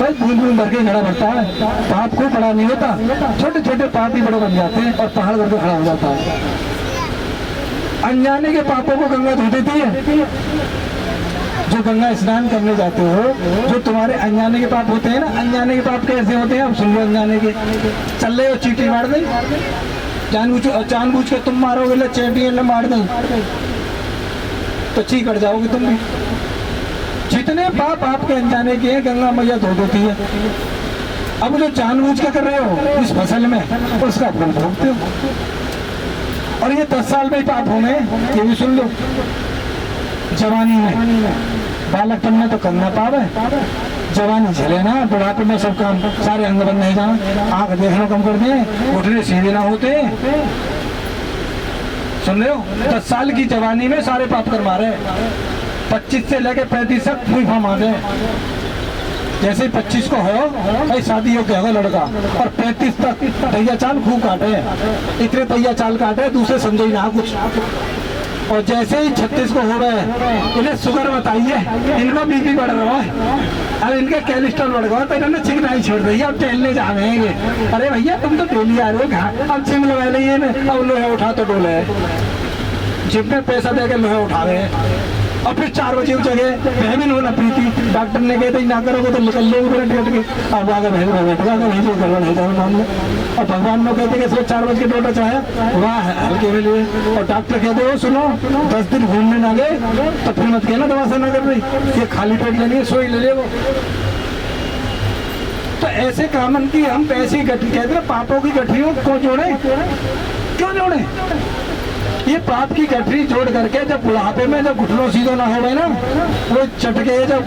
भाई बूंद बूंद भर के घड़ा भरता है, पाप को बड़ा नहीं होता, छोटे छोटे पाप ही बड़े बन जाते हैं और पहाड़ भर के खड़ा हो जाता है। अनजाने के पापों को गंगा धो देती है। जो गंगा स्नान करने जाते हो, जो तुम्हारे अनजाने के पाप होते हैं ना, अनजाने के पाप कैसे होते हैं अब सुन लो। अनजाने के चल रहे हो, चींटी मार दी, जानबूझ के तुम मारोगे, ले चैंपियन ने मार दी तो चीख कट जाओगे तुम भी। जितने पाप आपके अनजाने के हैं गंगा मैया धो देती है। अब जो जानबूझ के कर रहे हो इस फसल में, उसका फल भोगते हो। और ये 10 साल में ही पाप होंगे, ये भी सुन लो। जवानी में, बालकपन में तो करना पाप है, जवानी चले ना, बुढ़ापे में सब काम सारे अंग बंद नहीं जाना, आंख देखना कम कर दिए, उठने सीधे ना होते। सुन रहे हो, 10 साल की जवानी में सारे पाप कर मारे, 25 से लेके 35 तक फूल फम आ गए। जैसे 25 को हो भाई शादी हो गया लड़का, और 35 तक तैया चाल खूब काटे, इतने तैया चाल काटे दूसरे समझे ना कुछ। और जैसे ही 36 को हो गए, इन्हें शुगर बताइए, इनका बीपी बढ़ रहा है, अब इनका कैलेस्ट्रॉल बढ़ गया, तो इन्होंने चिकनाई छोड़ दी, अब टहलने जाएंगे। अरे भैया तुम तो डेली आ रहे हो, अब जिम लगा लीजिए, अब लोहे उठा तो डोले, जिम में पैसा दे के लोहे उठा रहे हैं। और फिर 4 बजे जगह वह भी ना प्रीति, डॉक्टर ने कहते ना करोगे तो निकल लो डट के, अब आगे बैठ गया मान लो। और भगवान लोग कहते कि 4 बजे डोटा चाहे वाह हल्के में लिए, और डॉक्टर कहते हो सुनो 10 दिन घूमने ना गए तो फिर मत कहना दवा से ना कर रही, ये खाली पेट लेनी है, सोई ले ले वो। तो ऐसे कामन की हम ऐसी गठरी कहते हैं, पापों की गठरियों को जोड़े, क्यों जोड़े? ये पाप की गठरी जोड़ करके जब बुढ़ापे में जब घुटनों सीधो ना हो गए ना, वो चटके जब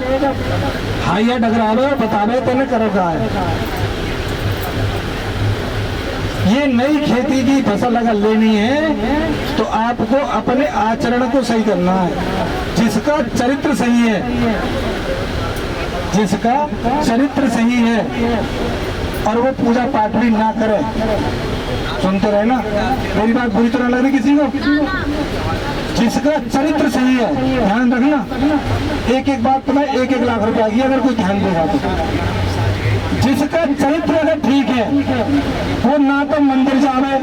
हाइया डगरावे बतावे तेने करो का है। ये नई खेती की फसल अगर लेनी है तो आपको अपने आचरण को सही करना है। जिसका चरित्र सही है, जिसका चरित्र सही है और वो पूजा पाठ भी ना करे, सुनते रहे ना, मेरी बात बुरी तरह लग रही किसी को? जिसका चरित्र सही है, ध्यान रखना, एक एक बात तुम्हें 1-1 लाख रुपया की अगर कोई ध्यान देगा तो। जिसका चरित्र अगर ठीक है, वो ना तो मंदिर जावे,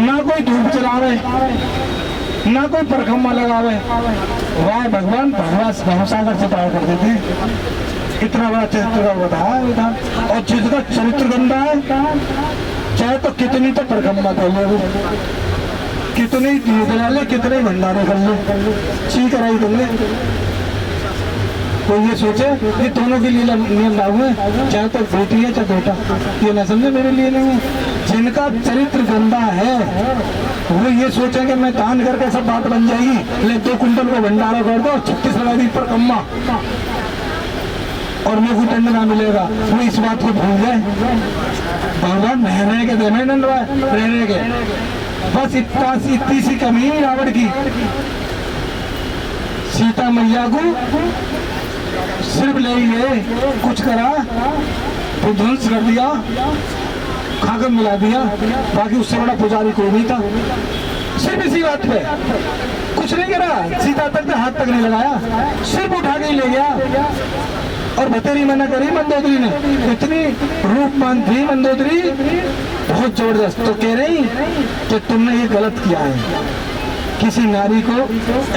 ना कोई धूप जलावे, ना कोई परखम्मा लगावे, वाह भगवान भवसागर से पार कर देते, इतना बड़ा चरित्र का बताया विधान। और जिसका चरित्र गंदा है, चाहे तो कितनी तो परखम्मा कर ले, कितनी दूध जला ले, कितने भंडारे कर ले, चीख रही कर ले। कोई ये सोचे ये दोनों के लिए नियम लागू है, चाहे तो बेटी है चाहे बेटा, ये ना समझे मेरे लिए नहीं है। जिनका चरित्र गंदा है वो ये सोचे कि मैं दान करके सब बात बन जाएगी, ले 2 कुंटल को भंडारा कर दो, 36 लगा दी परखम्मा और मेरे को दंड ना मिलेगा, वो इस बात को भूल जाए। भगवान रहने के देने रहने के, बस इतनी सी कमी है रावण की। सीता मैया को सिर्फ ले गए, कुछ करा तो ध्वंस कर दिया, खागम मिला दिया, बाकी उससे बड़ा पुजारी कोई नहीं था। सिर्फ इसी बात पे कुछ नहीं करा, सीता तक तो हाथ तक नहीं लगाया, सिर्फ उठा के ही ले गया। और बतेरी मना करी मंदोदरी ने, इतनी रूपमान थी मंदोदरी, बहुत जबरदस्त। तो कह रही कि तुमने ये गलत किया है, किसी नारी को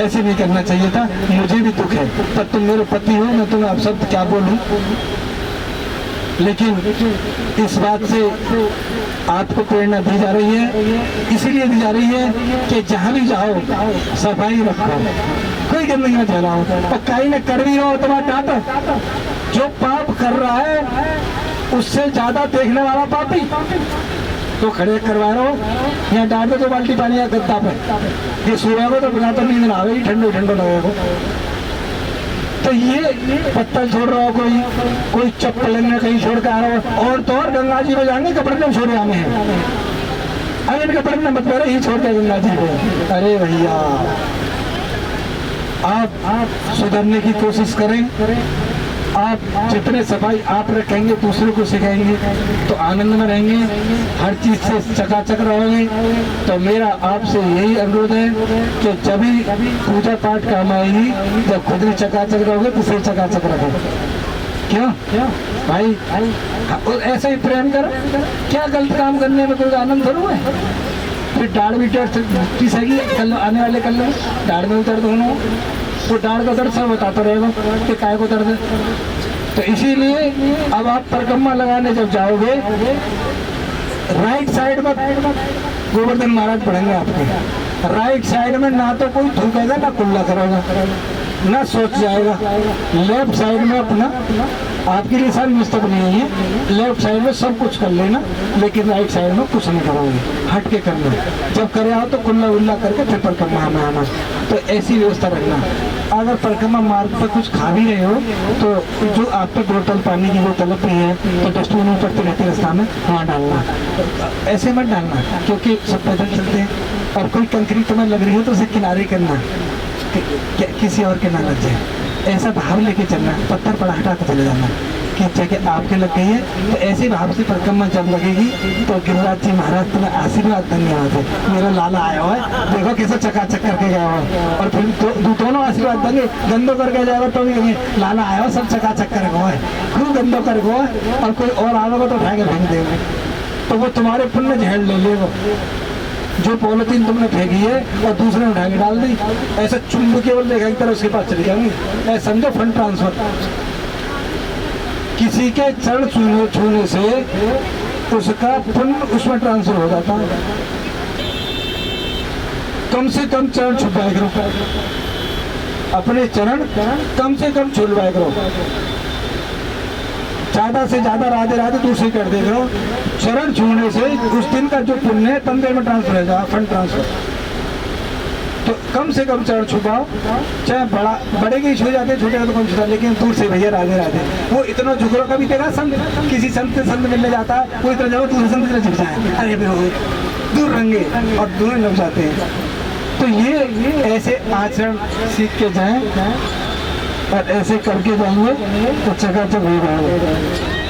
ऐसे नहीं करना चाहिए था, मुझे भी दुख है, पर तुम मेरे पति हो, मैं तुम्हें अब शब्द क्या बोलूं। लेकिन इस बात से आपको प्रेरणा दी जा रही है, इसीलिए दी जा रही है कि जहां भी जाओ सफाई रखो, कोई गंदगी मत फैलाओ, और कहीं न कर भी रहो तुम्हारा डांटो। जो पाप कर रहा है उससे ज्यादा देखने वाला पापी, तो खड़े करवा रहे हो या डांट दो तो बाल्टी पानी या गद्दा पे, ये सुबह को तो बिना तो नींद ना आवे, ठंडो ठंडो लगेगा। तो ये पत्थर छोड़ रहा हो, कोई चप्पल में कहीं छोड़ के आ रहा हो, और तो और गंगा जी में जाएंगे कपड़े में छोड़े आने हैं, अरे इन कपड़े में मत करो, यही छोड़ के गंगा जी को। अरे भैया आप सुधरने की कोशिश करें, आप जितने सफाई आप रखेंगे दूसरे को सिखाएंगे तो आनंद में रहेंगे, हर चीज से चकाचक रहोगे। तो मेरा आपसे यही अनुरोध है कि जब भी पूजा पाठ काम आएगी, जब खुद भी चकाचक रहोगे दूसरे चकाचक रखो। क्यों भाई? और ऐसे ही प्रेम कर, क्या गलत काम करने में कोई आनंद थोड़ा है? फिर दाढ़ भी की सही कल आने वाले कल दाढ़ में दर्द होना, तो दाढ़ का दर्द सब बताता रहेगा कि काय को दर्द है। तो इसीलिए अब आप परिक्रमा लगाने जब जाओगे, राइट साइड में गोवर्धन महाराज पढ़ेंगे आपके, राइट साइड में ना तो कोई थूकेगा ना कुल्ला करेगा ना सोच जाएगा। लेफ्ट साइड में अपना आपके लिए सारी मिस्टेक नहीं है, लेफ्ट साइड में सब कुछ कर लेना, लेकिन राइट साइड में कुछ नहीं करोगे, हट के करना। जब करे आओ तो कुल्ला उल्ला करके फिर परिक्रमा में आना। तो ऐसी व्यवस्था रखना। अगर परिक्रमा मार्ग पर कुछ खा भी रहे हो तो जो आप पे बोतल, पानी की बोतल भी है तो डस्टबिन में पड़ती रहती है रास्ता में, वहाँ डालना। ऐसे मत डालना क्योंकि सब पैदल चलते हैं, और कोई कंक्रीट में लग रही हो तो उसे किनारे करना, किसी और के ना लग जाए। ऐसा भाव लेके चलना, पत्थर पर हटा के चले जाना कि जगह आपके लग गई है। तो ऐसे भाव से परिक्रमा जब लगेगी तो गिरिराज जी महाराज तुम्हें आशीर्वाद धन्यवाद है, मेरा लाला आया हुआ है, देखो कैसे चकाचक करके गया हुआ है। और फिर दोनों आशीर्वाद देंगे, गंदो करके जाएगा तो भी कहेंगे लाला आया हुआ, सब चकाचक कर गो है, खूब गंदो कर गो है, और कोई और आवेगा तो उठाएंगे फेंक देंगे, तो वो तुम्हारे पुण्य झेल ले लेगा। जो पॉलिथीन तुमने फेंकी है और दूसरे ने उठा के डाल दी, ऐसा चुंबकीय बल लेगा एक तरह उसके पास चली जाएंगी। ऐसा समझो फंड ट्रांसफर। किसी के चरण छूने से उसका पुण्य उसमें ट्रांसफर हो जाता है। कम से कम चरण छुपाए करो, अपने चरण कम से कम छुलवाए करो, ज्यादा से ज्यादा राधे राधे दूसरी कर दे करो। चरण छूने से उस दिन का जो पुण्य है तंदे में ट्रांसफर हो जाएगा, फंड ट्रांसफर। तो कम से कम चरण छुपाओ, चाहे बड़े के छू जाते, छोटे का तो कौन छूता, लेकिन दूर से भैया राधे राधे। वो इतना झुकरो कभी तेरा संत, किसी संत मिलने जाता है, वो इतना जाओ दूसरे संत से झुक जाए, अरे दूर रंगे और दूर लग जाते हैं। तो ये ऐसे आचरण सीख के जाएं और ऐसे करके जाएंगे तो चकाचक हो जाएंगे।